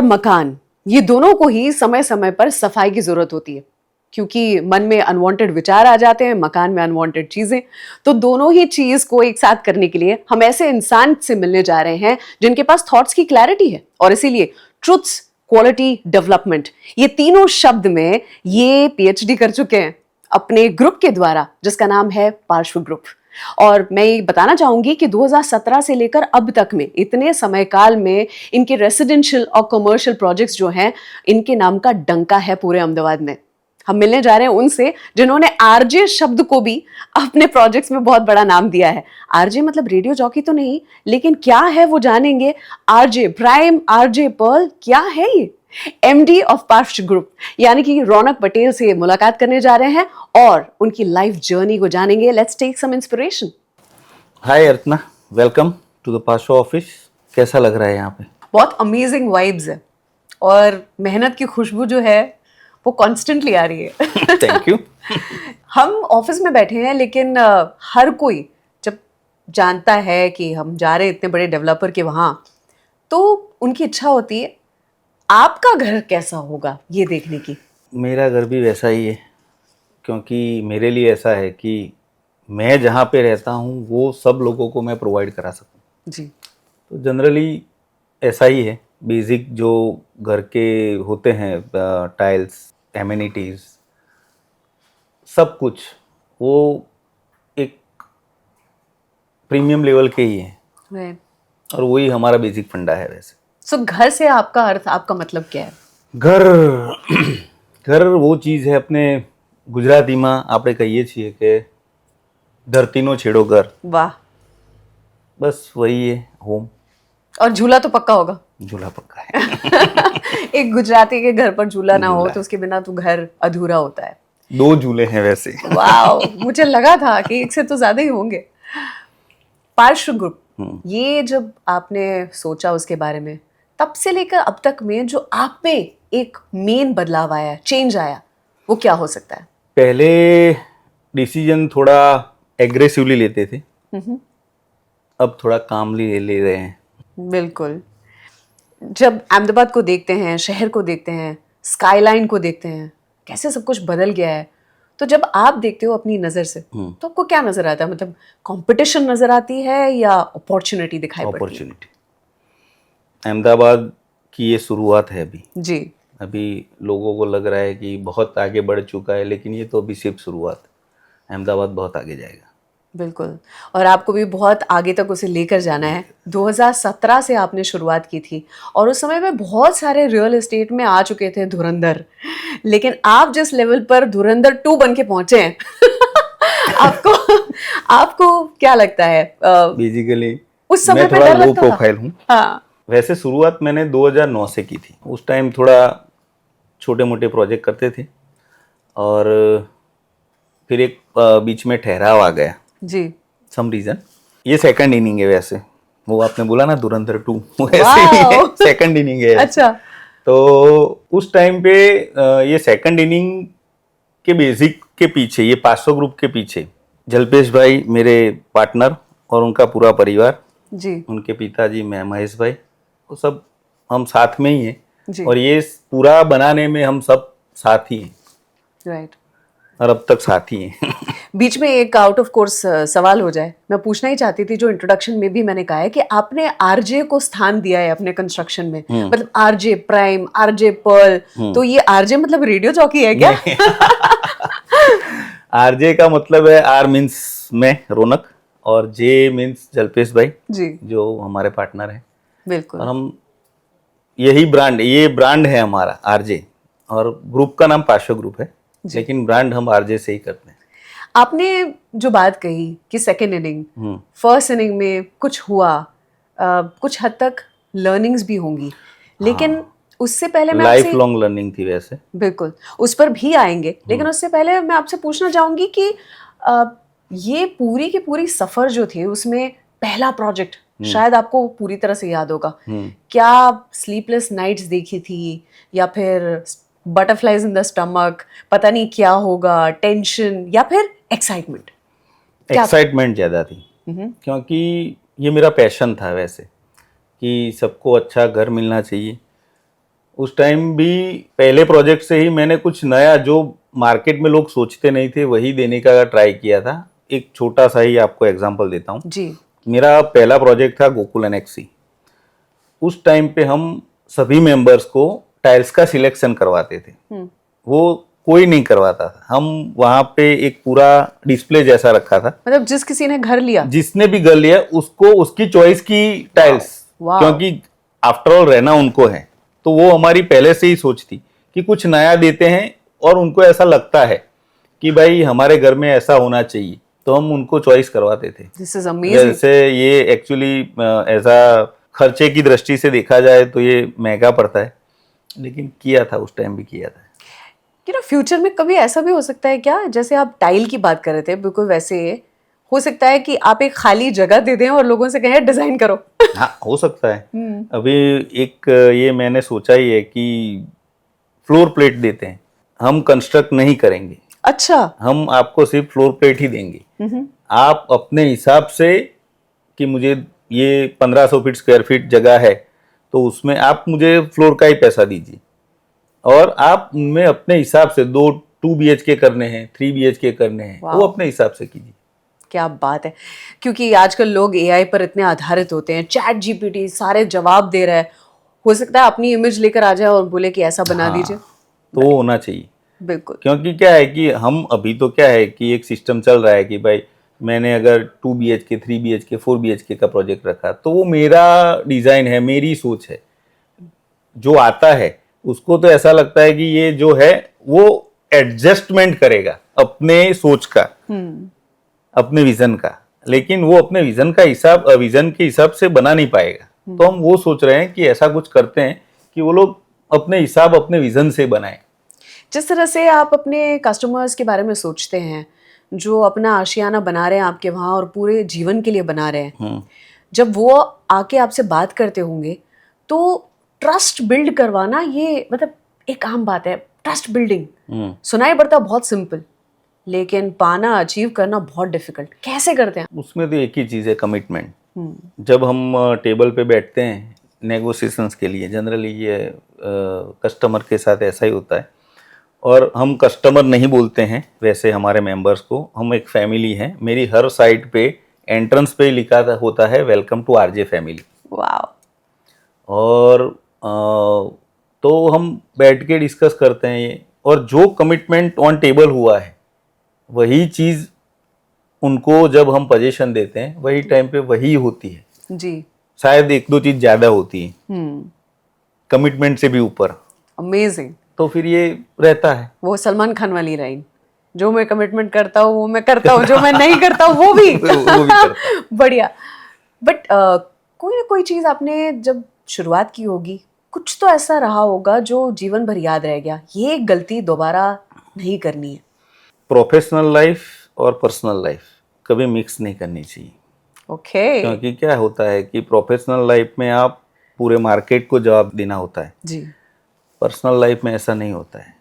मकान, ये दोनों को ही समय समय पर सफाई की जरूरत होती है, क्योंकि मन में अनवांटेड विचार आ जाते हैं, मकान में अनवांटेड चीजें। तो दोनों ही चीज को एक साथ करने के लिए हम ऐसे इंसान से मिलने जा रहे हैं जिनके पास थॉट्स की क्लैरिटी है, और इसीलिए ट्रुथ्स, क्वालिटी, डेवलपमेंट, ये तीनों शब्द में ये पीएचडी कर चुके हैं अपने ग्रुप के द्वारा, जिसका नाम है पार्श्व ग्रुप। और मैं ये बताना चाहूंगी कि 2017 से लेकर अब तक में, इतने समय काल में, इनके रेसिडेंशियल और कमर्शियल प्रोजेक्ट्स जो हैं, इनके नाम का डंका है पूरे अहमदाबाद में। हम मिलने जा रहे हैं उनसे जिन्होंने आरजे शब्द को भी अपने प्रोजेक्ट्स में बहुत बड़ा नाम दिया है। आरजे मतलब रेडियो जॉकी तो नहीं, लेकिन क्या है वो जानेंगे। आरजे प्राइम, आरजे पर्ल, क्या है ये? एमडी ऑफ पार्श्व ग्रुप यानी कि रौनक पटेल से मुलाकात करने जा रहे हैं और उनकी लाइफ जर्नी को जानेंगे। Let's take some inspiration. Hi Archana, welcome to the Parshva office. कैसा लग रहा है यहाँ पे? बहुत अमेजिंग वाइब्स है और मेहनत की खुशबू जो है वो कॉन्स्टेंटली आ रही है। Thank you. हम ऑफिस में बैठे हैं, लेकिन हर कोई जब जानता है कि हम जा रहे हैं इतने बड़े डेवलपर के वहाँ, तो उनकी इच्छा होती है आपका घर कैसा होगा ये देखने की। मेरा घर भी वैसा ही है, क्योंकि मेरे लिए ऐसा है कि मैं जहाँ पे रहता हूँ वो सब लोगों को मैं प्रोवाइड करा सकूँ। जी। तो जनरली ऐसा ही है। बेसिक जो घर के होते हैं, टाइल्स, एमिनिटीज़, सब कुछ वो एक प्रीमियम लेवल के ही है, राइट। और वही हमारा बेसिक फंडा है वैसे। सो घर से आपका अर्थ, आपका मतलब क्या है? घर घर वो चीज़ है, अपने गुजराती में આપણે કહીએ છીએ કે ધરતીનો છેડો ઘર। वाह। बस वही है होम। और झूला तो पक्का होगा। झूला पक्का है। एक गुजराती के घर पर झूला ना हो झूला तो उसके बिना तो घर अधूरा होता है। 2 झूले हैं वैसे। वाह, मुझे लगा था कि एक से तो ज्यादा ही होंगे। पार्श्व ग्रुप, ये जब आपने सोचा उसके बारे में, तब से लेकर अब तक में जो आप में एक मेन बदलाव आया, चेंज आया, वो क्या हो सकता है? पहले डिसीजन थोड़ा एग्रेसिवली लेते थे, अब थोड़ा कामली ले रहे हैं। बिल्कुल। जब अहमदाबाद को देखते हैं, शहर को देखते हैं, स्काईलाइन को देखते हैं, कैसे सब कुछ बदल गया है, तो जब आप देखते हो अपनी नज़र से तो आपको क्या नज़र आता है? मतलब कंपटीशन नज़र आती है या अपॉर्चुनिटी दिखाई पड़ती है? अपॉर्चुनिटी। अहमदाबाद की ये शुरुआत है अभी। जी। अभी लोगों को लग रहा है कि बहुत आगे बढ़ चुका है, लेकिन ये तो अभी सिर्फ शुरुआत। अहमदाबाद बहुत आगे जाएगा। बिल्कुल। और आपको भी बहुत आगे तक उसे लेकर जाना है। 2017 से आपने शुरुआत की थी और उस समय में बहुत सारे रियल एस्टेट में आ चुके थे धुरंधर, लेकिन आप जिस लेवल पर धुरंधर 2 बन के पहुंचे हैं आपको आपको क्या लगता है? बेसिकली उस समय मैं पे थोड़ा डर लो लगता था? प्रोफाइल हूँ। हाँ। वैसे शुरुआत मैंने 2009 से की थी। उस टाइम थोड़ा छोटे मोटे प्रोजेक्ट करते थे, और फिर एक बीच में ठहराव आ गया जी। Some reason. ये सेकंड इनिंग है वैसे। वो आपने बोला ना धुरंधर 2, वैसे ही है, सेकंड इनिंग है। अच्छा। तो उस टाइम पे ये सेकंड इनिंग के बेसिक के पीछे, ये पार्श्व ग्रुप के पीछे जल्पेश भाई मेरे पार्टनर और उनका पूरा परिवार, जी। उनके पिताजी, मैं, महेश भाई, वो सब हम साथ में ही जी। हैं, और ये पूरा बनाने में हम सब साथ ही हैं, राइट। और अब तक साथ ही हैं। बीच में एक आउट ऑफ कोर्स सवाल हो जाए, मैं पूछना ही चाहती थी, जो इंट्रोडक्शन में भी मैंने कहा है कि आपने आरजे को स्थान दिया है अपने कंस्ट्रक्शन में, मतलब आरजे प्राइम, आरजे पर्ल, तो ये आरजे मतलब रेडियो जॉकी है क्या? आरजे का मतलब है, आर मीन्स मैं, रौनक, और जे मीन्स जल्पेश भाई जी। जो हमारे पार्टनर हैं। बिल्कुल। और हम यही ब्रांड, ये ब्रांड है हमारा आरजे, और ग्रुप का नाम पार्श्व ग्रुप है, लेकिन ब्रांड हम आरजे से ही करते हैं। आपने जो बात कही कि सेकेंड इनिंग, फर्स्ट इनिंग में कुछ हुआ, कुछ हद तक लर्निंग्स भी होंगी, लेकिन उससे पहले मैं लाइफ आपसे, लॉन्ग लर्निंग थी वैसे। बिल्कुल उस पर भी आएंगे, लेकिन उससे पहले मैं आपसे पूछना चाहूंगी कि ये पूरी की पूरी सफर जो थी, उसमें पहला प्रोजेक्ट शायद आपको पूरी तरह से याद होगा, क्या स्लीपलेस नाइट्स देखी थी या फिर बटरफ्लाइज इन द स्टमक, पता नहीं क्या होगा, टेंशन या फिर एक्साइटमेंट? एक्साइटमेंट ज़्यादा थी, क्योंकि ये मेरा पैशन था वैसे, कि सबको अच्छा घर मिलना चाहिए, उस टाइम भी पहले प्रोजेक्ट से ही मैंने कुछ नया जो मार्केट में लोग सोचते नहीं थे वही देने का ट्राई किया था। एक छोटा सा ही आपको एग्जांपल देता हूँ। जी। मेरा पहला प्रोजेक्ट था गोकुल एनेक्सी। उस टाइम पे हम सभी मेंबर्स को टाइल्स का सिलेक्शन करवाते थे, वो कोई नहीं करवाता था। हम वहां पे एक पूरा डिस्प्ले जैसा रखा था, मतलब जिस किसी ने घर लिया, जिसने भी घर लिया उसको उसकी चॉइस की टाइल्स, वाह। क्योंकि आफ्टर ऑल रहना उनको है। तो वो हमारी पहले से ही सोच थी कि कुछ नया देते हैं और उनको ऐसा लगता है कि भाई हमारे घर में ऐसा होना चाहिए, तो हम उनको चॉइस करवाते थे। This is amazing. जैसे ये एक्चुअली ऐसा खर्चे की दृष्टि से देखा जाए तो ये महंगा पड़ता है, लेकिन किया था, उस टाइम भी किया था। फ्यूचर में कभी ऐसा भी हो सकता है क्या, जैसे आप टाइल की बात कर रहे थे, बिल्कुल वैसे हो सकता है कि आप एक खाली जगह दे दें और लोगों से कहें डिजाइन करो। हाँ, हो सकता है। अभी एक ये मैंने सोचा ही है कि फ्लोर प्लेट देते हैं, हम कंस्ट्रक्ट नहीं करेंगे। अच्छा। हम आपको सिर्फ फ्लोर प्लेट ही देंगे। आप अपने हिसाब से कि मुझे ये 1500 फीट स्क्वायर फीट जगह है, तो उसमें आप मुझे फ्लोर का ही पैसा दीजिए और आप उनमें अपने हिसाब से 2 BHK करने हैं, 3 BHK करने हैं, वो अपने हिसाब से कीजिए। क्या बात है, क्योंकि आजकल लोग एआई पर इतने आधारित होते हैं, चैट जीपीटी सारे जवाब दे रहा है, हो सकता है अपनी इमेज लेकर आ जाए और बोले कि ऐसा बना दीजिए। तो वो होना चाहिए, बिल्कुल। क्योंकि क्या है कि हम अभी तो क्या है कि एक सिस्टम चल रहा है कि भाई मैंने अगर 2 BHK, 3 BHK, 4 BHK का प्रोजेक्ट रखा तो वो मेरा डिजाइन है, मेरी सोच है। जो आता है उसको तो ऐसा लगता है कि ये जो है वो एडजस्टमेंट करेगा अपने सोच का, अपने विजन का, लेकिन वो अपने विजन के हिसाब से बना नहीं पाएगा। तो हम वो सोच रहे हैं कि ऐसा कुछ करते हैं कि वो लोग अपने हिसाब, अपने विजन से बनाएं। जिस तरह से आप अपने कस्टमर्स के बारे में सोचते हैं, जो अपना आशियाना बना रहे हैं आपके वहाँ और पूरे जीवन के लिए बना रहे हैं, जब वो आके आपसे बात करते होंगे तो ट्रस्ट बिल्ड करवाना, ये मतलब एक आम बात है। ट्रस्ट बिल्डिंग सुनाई पड़ता बहुत सिंपल, लेकिन पाना, अचीव करना बहुत डिफिकल्ट। कैसे करते हैं? उसमें तो एक ही चीज़ है, कमिटमेंट। जब हम टेबल पे बैठते हैं नेगोशिएशंस के लिए, जनरली ये कस्टमर के साथ ऐसा ही होता है, और हम कस्टमर नहीं बोलते हैं वैसे हमारे मेंबर्स को, हम एक फैमिली हैं। मेरी हर साइट पे एंट्रेंस पे लिखा होता है वेलकम टू आरजे फैमिली। वाह। और तो हम बैठ के डिस्कस करते हैं ये, और जो कमिटमेंट ऑन टेबल हुआ है वही चीज़ उनको जब हम पोजीशन देते हैं वही टाइम पे वही होती है जी। शायद 1-2 चीज ज्यादा होती है कमिटमेंट से भी ऊपर। अमेजिंग। तो फिर ये रहता है, वो सलमान खान वाली लाइन, जो मैं कमिटमेंट करता हूँ वो मैं करता हूँ, जो मैं नहीं करता हूँ वो भी वो भी करता। बढ़िया। बट कोई ना कोई चीज आपने जब शुरुआत की होगी, कुछ तो ऐसा रहा होगा जो जीवन भर याद रह गया, ये गलती दोबारा नहीं करनी है। प्रोफेशनल लाइफ और पर्सनल लाइफ कभी मिक्स नहीं करनी चाहिए। ओके। क्योंकि क्या होता है कि प्रोफेशनल लाइफ में आप पूरे मार्केट को जवाब देना होता है जी। पर्सनल लाइफ में ऐसा नहीं होता है।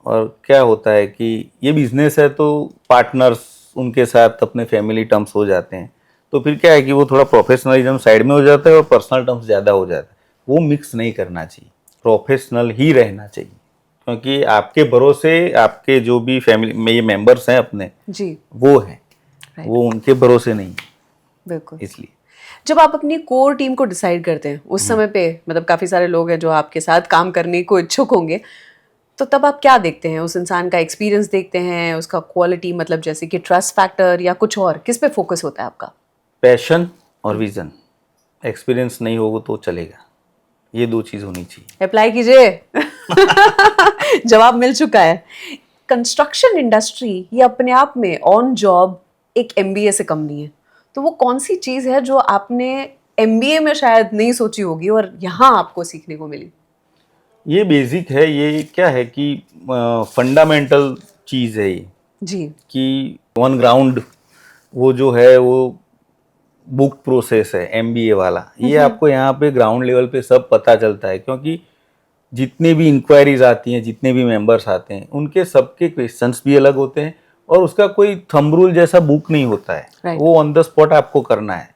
और क्या होता है कि ये बिजनेस है तो पार्टनर्स उनके साथ अपने फैमिली टर्म्स हो जाते हैं, तो फिर क्या है कि वो थोड़ा प्रोफेशनलिज्म साइड में हो जाता है और पर्सनल टर्म्स ज़्यादा हो जाता है। वो मिक्स नहीं करना चाहिए, प्रोफेशनल ही रहना चाहिए। क्योंकि आपके भरोसे आपके जो भी फैमिली में ये मेंबर्स हैं अपने जी, वो हैं, वो उनके भरोसे नहीं है। बिल्कुल। इसलिए जब आप अपनी कोर टीम को डिसाइड करते हैं उस समय पे, मतलब काफी सारे लोग हैं जो आपके साथ काम करने को इच्छुक होंगे, तो तब आप क्या देखते हैं? उस इंसान का एक्सपीरियंस देखते हैं, उसका क्वालिटी, मतलब जैसे कि ट्रस्ट फैक्टर, या कुछ और? किस पे फोकस होता है आपका? पैशन और विजन। एक्सपीरियंस नहीं होगा तो चलेगा, ये 2 चीज़ होनी चाहिए। अप्लाई कीजिए। जवाब मिल चुका है। कंस्ट्रक्शन इंडस्ट्री ये अपने आप में ऑन जॉब एक एमबीए से कम नहीं है, तो वो कौन सी चीज़ है जो आपने एमबीए में शायद नहीं सोची होगी और यहाँ आपको सीखने को मिली? ये बेसिक है, ये क्या है कि फंडामेंटल चीज़ है ये, जी। कि ऑन ग्राउंड वो जो है वो बुक प्रोसेस है एमबीए वाला, ये आपको यहाँ पे ग्राउंड लेवल पे सब पता चलता है। क्योंकि जितने भी इंक्वायरीज आती हैं, जितने भी मेंबर्स आते हैं, उनके सबके क्वेश्चंस भी अलग होते हैं और उसका कोई थंब रूल जैसा बुक नहीं होता है। Right. वो ऑन द स्पॉट आपको करना है।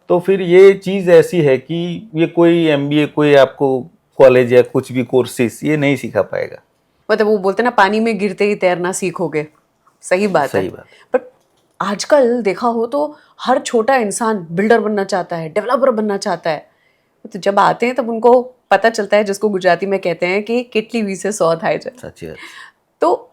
तो फिर ये चीज़ ऐसी है कि ये कोई एमबीए कोई आपको कॉलेज या कुछ भी कोर्सेस ये नहीं सिखा पाएगा। मतलब वो बोलते ना पानी में गिरते ही तैरना सीखोगे, सही बात है। सही बात। बट आजकल देखा हो तो हर छोटा इंसान बिल्डर बनना चाहता है, डेवलपर बनना चाहता है। तो जब आते हैं तब उनको पता चलता है, जिसको गुजराती में कहते हैं कि किटली वी से 100 थाई जाए। सच्ची बात। तो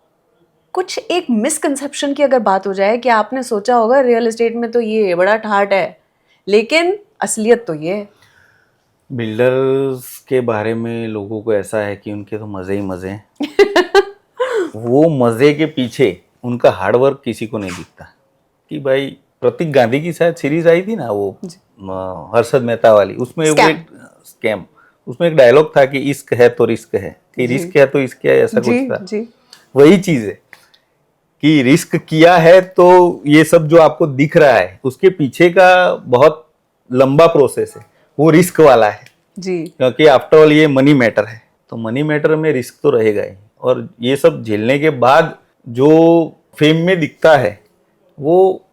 कुछ एक मिसकंसेप्शन की अगर बात हो जाए कि आपने सोचा होगा रियल एस्टेट में तो ये बड़ा ठाट है, लेकिन असलियत तो ये है। बिल्डर्स के बारे में लोगों को ऐसा है कि उनके तो मजे ही मजे हैं। वो मजे के पीछे उनका हार्डवर्क किसी को नहीं दिखता। कि भाई प्रतीक गांधी की शायद सीरीज आई थी ना वो हर्षद मेहता वाली, उसमें वो एक स्कैम, उसमें एक डायलॉग था कि इश्क है तो रिस्क है, कि रिस्क है तो इश्क है, ऐसा कुछ था। जी। वही चीज है कि रिस्क किया है तो ये सब जो आपको दिख रहा है उसके पीछे का बहुत लंबा प्रोसेस है, वो रिस्क वाला है जी। क्योंकि आफ्टर ऑल ये मनी मैटर है, तो मनी मैटर में रिस्क तो रहेगा ही। और ये सब झेलने के बाद जो फेम में दिखता है वो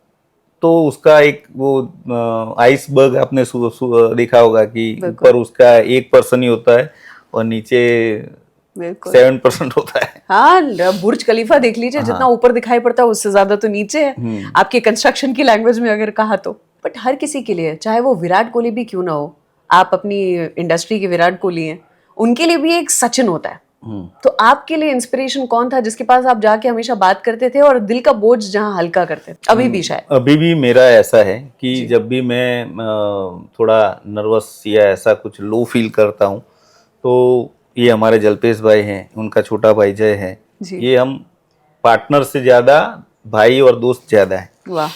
तो उसका एक वो आइसबर्ग आपने देखा होगा कि ऊपर उसका 1% ही होता है और नीचे 7% होता है। हाँ, बुर्ज खलीफा देख लीजिए, जितना ऊपर दिखाई पड़ता है उससे ज्यादा तो नीचे है, आपकी कंस्ट्रक्शन की लैंग्वेज में अगर कहा तो। बट हर किसी के लिए, चाहे वो विराट कोहली भी क्यों ना हो, आप अपनी इंडस्ट्री के विराट कोहली हैं, उनके लिए भी एक सचिन होता है। तो आपके लिए इंस्पिरेशन कौन था जिसके पास आप जाके हमेशा बात करते थे और दिल का बोझ जहां हल्का करते थे? अभी भी शायद। अभी भी मेरा ऐसा है कि जब भी मैं थोड़ा नर्वस या ऐसा कुछ लो फील करता हूँ तो ये हमारे जल्पेश भाई हैं, उनका छोटा भाई जय है, ये हम पार्टनर से ज्यादा भाई और दोस्त ज्यादा है। वाह।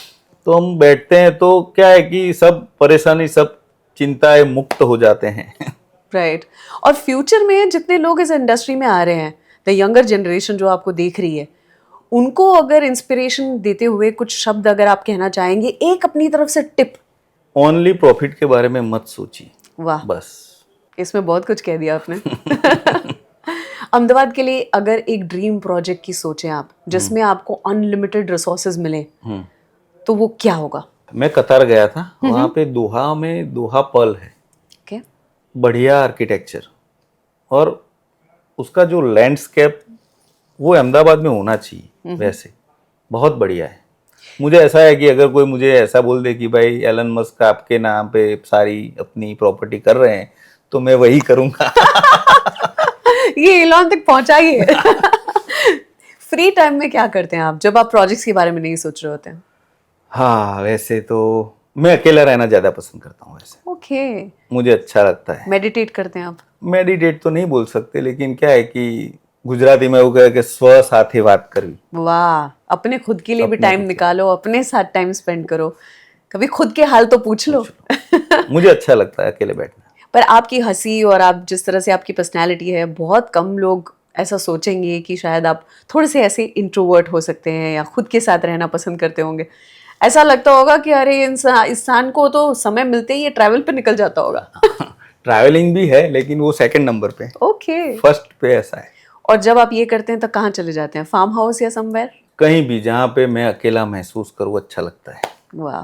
तो हम बैठते हैं तो क्या है कि सब परेशानी, सब चिंताएं मुक्त हो जाते हैं। राइट। और फ्यूचर में जितने लोग इस इंडस्ट्री में आ रहे हैं, द यंगर जनरेशन जो आपको देख रही है, उनको अगर इंस्पिरेशन देते हुए कुछ शब्द अगर आप कहना चाहेंगे, एक अपनी तरफ से टिप। ओनली प्रॉफिट के बारे में मत सोचिए। वाह, बस इसमें बहुत कुछ कह दिया आपने। अहमदाबाद के लिए अगर एक ड्रीम प्रोजेक्ट की सोचें आप, जिसमें आपको अनलिमिटेड रिसोर्सेज मिले, तो वो क्या होगा? मैं कतार गया था, वहाँ पे दोहा में दोहा पर्ल है। बढ़िया आर्किटेक्चर और उसका जो लैंडस्केप वो अहमदाबाद में होना चाहिए। वैसे बहुत बढ़िया है। मुझे ऐसा है कि अगर कोई मुझे ऐसा बोल दे कि भाई एलन मस्क आपके नाम पे सारी अपनी प्रॉपर्टी कर रहे हैं तो मैं वही करूंगा। ये एलन तक पहुंचाइए। फ्री टाइम में क्या करते हैं आप जब आप प्रोजेक्ट्स के बारे में नहीं सोच रहे होते हैं? हाँ, वैसे तो मैं अकेला रहना ज्यादा पसंद करता हूँ। वैसे ओके, मुझे अच्छा लगता है। मेडिटेट करते हैं आप? मेडिटेट तो नहीं बोल सकते, लेकिन क्या है कि गुजराती में वो कहे कि स्व साथे बात करवी। वाह, अपने खुद के लिए भी टाइम निकालो, अपने साथ टाइम स्पेंड करो, कभी खुद के हाल तो पूछ लो। मुझे अच्छा लगता है अकेले बैठना। पर आपकी हंसी और आप जिस तरह से आपकी पर्सनैलिटी है, बहुत कम लोग ऐसा सोचेंगे कि शायद आप थोड़े से ऐसे इंट्रोवर्ट हो सकते हैं या खुद के साथ रहना पसंद करते होंगे। ऐसा लगता होगा कि अरे इंसान को तो समय मिलते ही ये ट्रैवल पे निकल जाता होगा। ट्रैवलिंग भी है लेकिन वो सेकंड नंबर पे। ओके। फर्स्ट पे ऐसा है। और जब आप ये करते हैं तो कहाँ चले जाते हैं? फार्म हाउस या समवेयर? कहीं भी जहाँ पे मैं अकेला महसूस करूँ, अच्छा लगता है। वाह।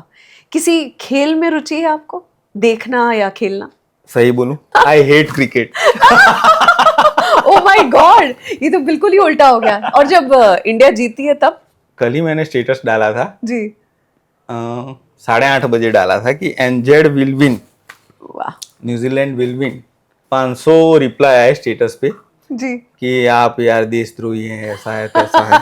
किसी खेल में रुचि है आपको, देखना या खेलना? सही बोलूं, I hate cricket. Oh my God, ये तो बिल्कुल ही उल्टा हो गया। और जब इंडिया जीती है तब? कल ही मैंने स्टेटस डाला था जी, 8:30 बजे डाला था कि एनजेड विल विन, वाह, न्यूजीलैंड विल विन। 500 रिप्लाई आए स्टेटस पे जी, कि आप यार देशद्रोही हैं, ऐसा है तैसा है।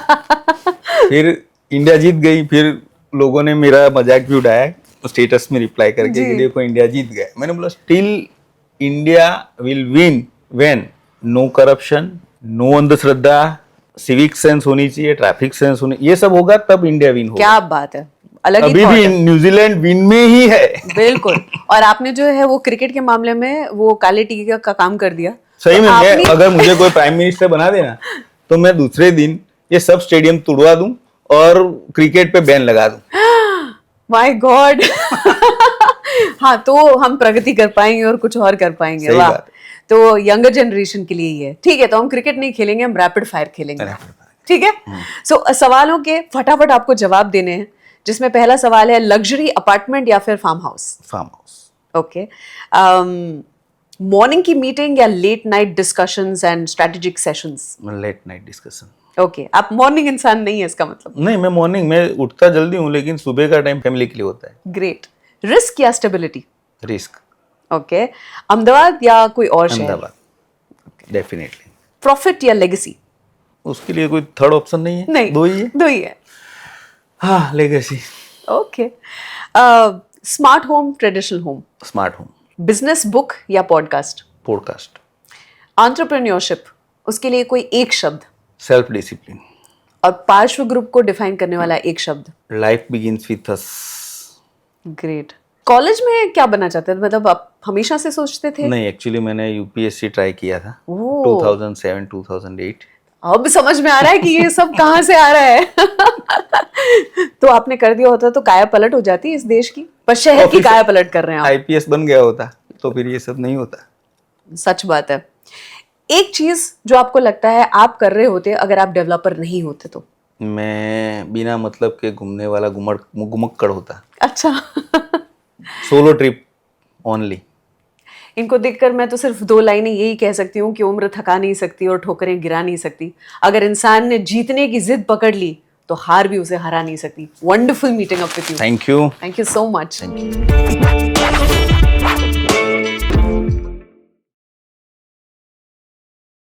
फिर इंडिया जीत गई, फिर लोगों ने मेरा मजाक भी उड़ाया स्टेटस में रिप्लाई करके कि देखो इंडिया जीत गए। मैंने बोला still India will win when no corruption, no अंधश्रद्धा, सिविक सेंस होनी चाहिए, ट्रैफिक सेंस होनी, ये सब होगा तब इंडिया विन होगा। क्या बात है, अलग ही अभी thought भी है। न्यूजीलैंड विन में ही है। बिल्कुल। और आपने जो है वो क्रिकेट के मामले में वो काले टीके का काम कर दिया। सही में, तो मैं अगर मुझे कोई प्राइम मिनिस्टर बना देना तो मैं दूसरे दिन ये सब स्टेडियम तोड़वा दूं और क्रिकेट पे बैन लगा दूं। My God. हाँ, तो हम प्रगति कर पाएंगे और कुछ और कर पाएंगे। सही वाह। बात है। तो यंगर जनरेशन के लिए ही है। ठीक है, तो हम क्रिकेट नहीं खेलेंगे, हम रैपिड फायर खेलेंगे। ठीक है। सो सवालों के फटाफट आपको जवाब देने हैं, जिसमें पहला सवाल है लग्जरी अपार्टमेंट या फिर farm house? Farm house. Okay. Morning की मीटिंग या late night discussions and strategic sessions? Late night discussion. Okay, आप मॉर्निंग इंसान नहीं है इसका मतलब। नहीं, मैं मॉर्निंग में उठता जल्दी हूँ, लेकिन सुबह का टाइम फैमिली के लिए होता है। ग्रेट। रिस्क या स्टेबिलिटी? रिस्क। ओके। अहमदाबाद या कोई और शहर? अहमदाबाद डेफिनेटली। प्रॉफिट या लेगेसी? उसके लिए कोई थर्ड ऑप्शन नहीं है, नहीं, दो ही है। दो ही है। हाँ, legacy. Okay. Smart home, traditional home? Smart home. Business book या पॉडकास्ट? पॉडकास्ट। एंटरप्रेन्योरशिप, उसके लिए कोई एक शब्द? Self discipline. और पार्श्व ग्रुप को डिफाइन करने वाला एक शब्द? Life begins with us. Great. College में क्या बनना चाहते थे, मतलब आप हमेशा से सोचते थे? नहीं, एक्चुअली मैंने यूपीएससी ट्राई किया था ओह। 2007 2008। अब समझ में आ रहा है कि ये सब कहाँ से आ रहा है। तो आपने कर दिया होता तो काया पलट हो जाती इस देश की, पर शहर की काया पलट कर रहे हैं आप। आईपीएस बन गया होता तो फिर ये सब नहीं होता। सच बात है। एक चीज जो आपको लगता है आप कर रहे होते अगर आप डेवलपर नहीं होते तो? मैं बिना मतलब के घूमने वाला घुमक्कड़ होता। अच्छा। Solo trip only. इनको देखकर मैं तो सिर्फ दो लाइनें यही कह सकती हूँ कि उम्र थका नहीं सकती और ठोकरें गिरा नहीं सकती। अगर इंसान ने जीतने की जिद पकड़ ली तो हार भी उसे हरा नहीं सकती। Wonderful meeting up with you. Thank you. Thank you so much. Thank you.